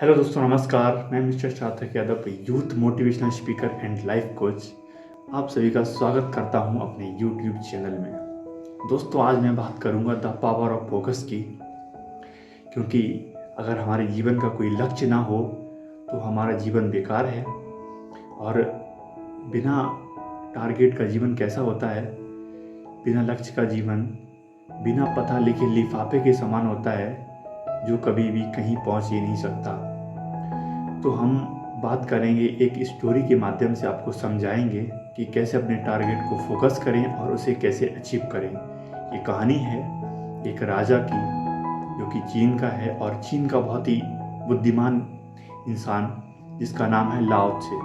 Hello दोस्तों, नमस्कार। मैं मिस्टर सार्थक Yadav, youth motivational speaker and life coach. आप सभी का स्वागत करता हूं अपने यूट्यूब चैनल में। दोस्तों, आज मैं बात करूंगा द पावर ऑफ फोकस की, क्योंकि अगर हमारे जीवन का कोई लक्ष्य ना हो तो हमारा जीवन बेकार है। और बिना टारगेट का जीवन कैसा होता है, बिना लक्ष्य का जीवन बिना पता लिखे लिफाफे के समान होता है, जो कभी भी कहीं पहुंच ही नहीं सकता। तो हम बात करेंगे, एक स्टोरी के माध्यम से आपको समझाएंगे कि कैसे अपने टारगेट को फोकस करें और उसे कैसे अचीव करें। ये कहानी है एक राजा की, जो कि चीन का है, और चीन का बहुत ही बुद्धिमान इंसान जिसका नाम है लाओ त्से।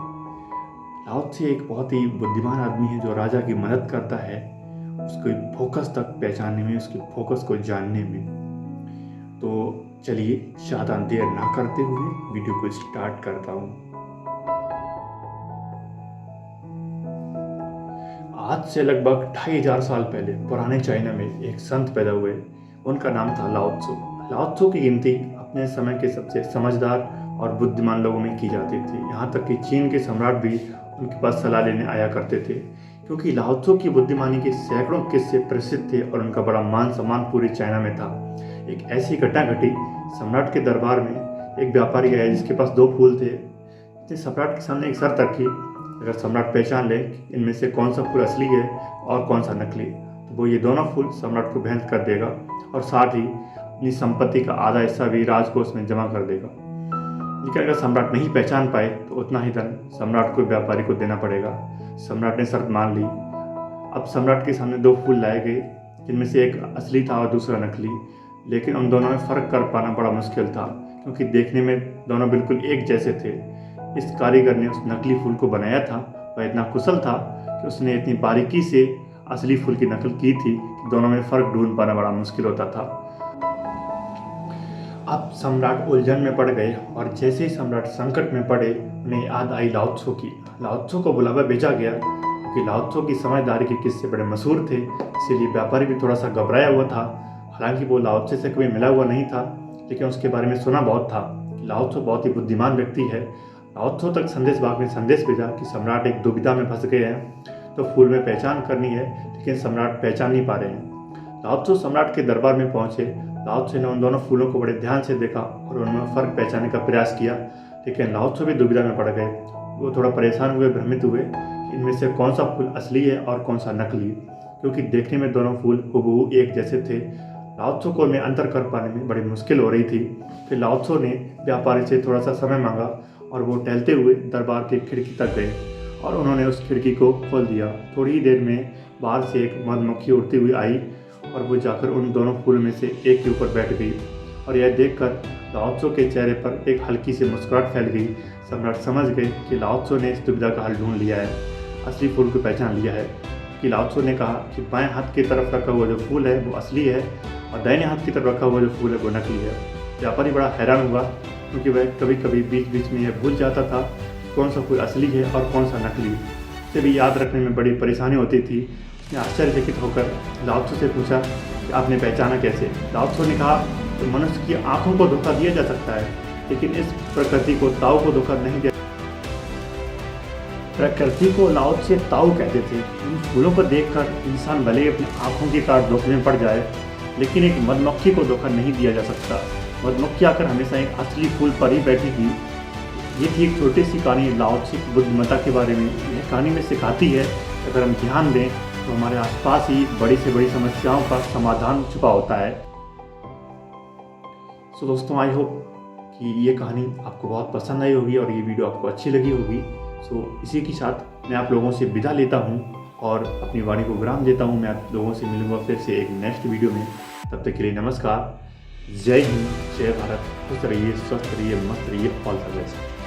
लाओ त्से एक बहुत ही बुद्धिमान आदमी है जो राजा की मदद करता है उसको फोकस तक पहचानने में, उसके फोकस को जानने में। तो चलिए ज़्यादा देर ना करते हुए वीडियो को स्टार्ट करता हूँ। आज से लगभग 2500 साल पहले पुराने चाइना में एक संत पैदा हुए। उनका नाम था लाओ त्सु। लाओ त्सु की गिनती अपने समय के सबसे समझदार और बुद्धिमान लोगों में की जाती थी। यहाँ तक कि चीन के सम्राट भी उनके पास सलाह लेने आया करते थे, क्योंकि लाओ त्सु की बुद्धिमानी के सैकड़ों किस्से प्रसिद्ध थे और उनका बड़ा मान सम्मान पूरे चाइना में था। एक ऐसी घटना घटी, सम्राट के दरबार में एक व्यापारी आया जिसके पास 2 फूल थे। इसने सम्राट के सामने एक शर्त रखी, अगर सम्राट पहचान ले इनमें से कौन सा फूल असली है और कौन सा नकली, तो वो ये दोनों फूल सम्राट को भेंट कर देगा और साथ ही अपनी संपत्ति का आधा हिस्सा भी राजकोष में जमा कर देगा। लेकिन अगर सम्राट नहीं पहचान पाए तो उतना ही धन सम्राट को व्यापारी को देना पड़ेगा। सम्राट ने शर्त मान ली। अब सम्राट के सामने 2 फूल लाए गए, जिनमें से एक असली था और दूसरा नकली। लेकिन उन दोनों में फ़र्क कर पाना बड़ा मुश्किल था, क्योंकि देखने में दोनों बिल्कुल एक जैसे थे। इस कारीगर ने उस नकली फूल को बनाया था, वह इतना कुशल था कि उसने इतनी बारीकी से असली फूल की नकल की थी कि दोनों में फ़र्क ढूंढ पाना बड़ा मुश्किल होता था। अब सम्राट उलझन में पड़ गए, और जैसे ही सम्राट संकट में पड़े उन्हें याद आई लाओ त्सु की। लाओ त्सु को बुलावा भेजा गया, क्योंकि लाओ त्सु की समझदारी के किस्से बड़े मशहूर थे, इसीलिए व्यापारी भी थोड़ा सा घबराया हुआ था। हालांकि वो लाओ त्से से कभी मिला हुआ नहीं था, लेकिन उसके बारे में सुना बहुत था। लाओ त्सु बहुत ही बुद्धिमान व्यक्ति है। लाओ त्सु तक संदेश बाग ने संदेश भेजा कि सम्राट एक दुविधा में फंस गए हैं, तो फूल में पहचान करनी है, लेकिन सम्राट पहचान नहीं पा रहे हैं। लाओ त्सु सम्राट के दरबार में पहुंचे। लाओ त्से ने उन दोनों फूलों को बड़े ध्यान से देखा और उनमें फ़र्क पहचानने का प्रयास किया, लेकिन लाओ त्सु भी दुविधा में पड़ गए। वो थोड़ा परेशान हुए, भ्रमित हुए कि इनमें से कौन सा फूल असली है और कौन सा नकली, क्योंकि देखने में दोनों फूल हूबहू एक जैसे थे। लाओ त्सु को उन्हें अंतर कर पाने में बड़ी मुश्किल हो रही थी। फिर लाओ त्सु ने व्यापारी से थोड़ा सा समय मांगा और वो टहलते हुए दरबार की खिड़की तक गए और उन्होंने उस खिड़की को खोल दिया। थोड़ी ही देर में बाहर से एक मधुमक्खी उड़ती हुई आई और वो जाकर उन दोनों फूलों में से एक के ऊपर बैठ गई। और यह देखकर लाओ त्सु के चेहरे पर एक हल्की सी मुस्कुराहट फैल गई। सम्राट समझ गए कि लाओ त्सु ने इस दुविधा का हल ढूंढ लिया है, असली फूल को पहचान लिया है। कि लाओ त्सु ने कहा कि बाएं हाथ की तरफ रखा हुआ जो फूल है वो असली है और दाहिने हाथ की तरफ रखा हुआ जो फूल है वो नकली है। व्यापारी बड़ा हैरान हुआ, क्योंकि वह कभी कभी बीच बीच में यह भूल जाता था कौन सा फूल असली है और कौन सा नकली। उसे भी याद रखने में बड़ी परेशानी होती थी। उसने आश्चर्यचकित होकर लाओ त्सु से पूछा कि आपने पहचाना कैसे। लाओ त्सु ने कहा कि मनुष्य की आंखों को धोखा दिया जा सकता है, लेकिन इस प्रकृति को ताऊ को धोखा नहीं दिया। प्रकृति को लाओ त्से ताऊ कहते थे। इन फूलों को देखकर इंसान भले ही अपनी आंखों के कारण धोखे में पड़ जाए, लेकिन एक मधुमक्खी को धोखा नहीं दिया जा सकता। मधुमक्खी आकर हमेशा एक असली फूल पर ही बैठेगी। ये थी एक छोटी सी कहानी लाओ त्से की बुद्धिमत्ता के बारे में। यह कहानी में सिखाती है कि अगर हम ध्यान दें तो हमारे आसपास ही बड़ी से बड़ी समस्याओं का समाधान छुपा होता है। सो दोस्तों, आई होप कि ये कहानी आपको बहुत पसंद आई होगी और ये वीडियो आपको अच्छी लगी होगी। सो इसी के साथ मैं आप लोगों से विदा लेता हूँ और अपनी वाणी को विराम देता हूँ। मैं आप लोगों से मिलूंगा फिर से एक नेक्स्ट वीडियो में। तब तक के लिए नमस्कार। जय हिंद, जय भारत। खुश रहिए, स्वस्थ रहिए, मस्त रहिए। All the best.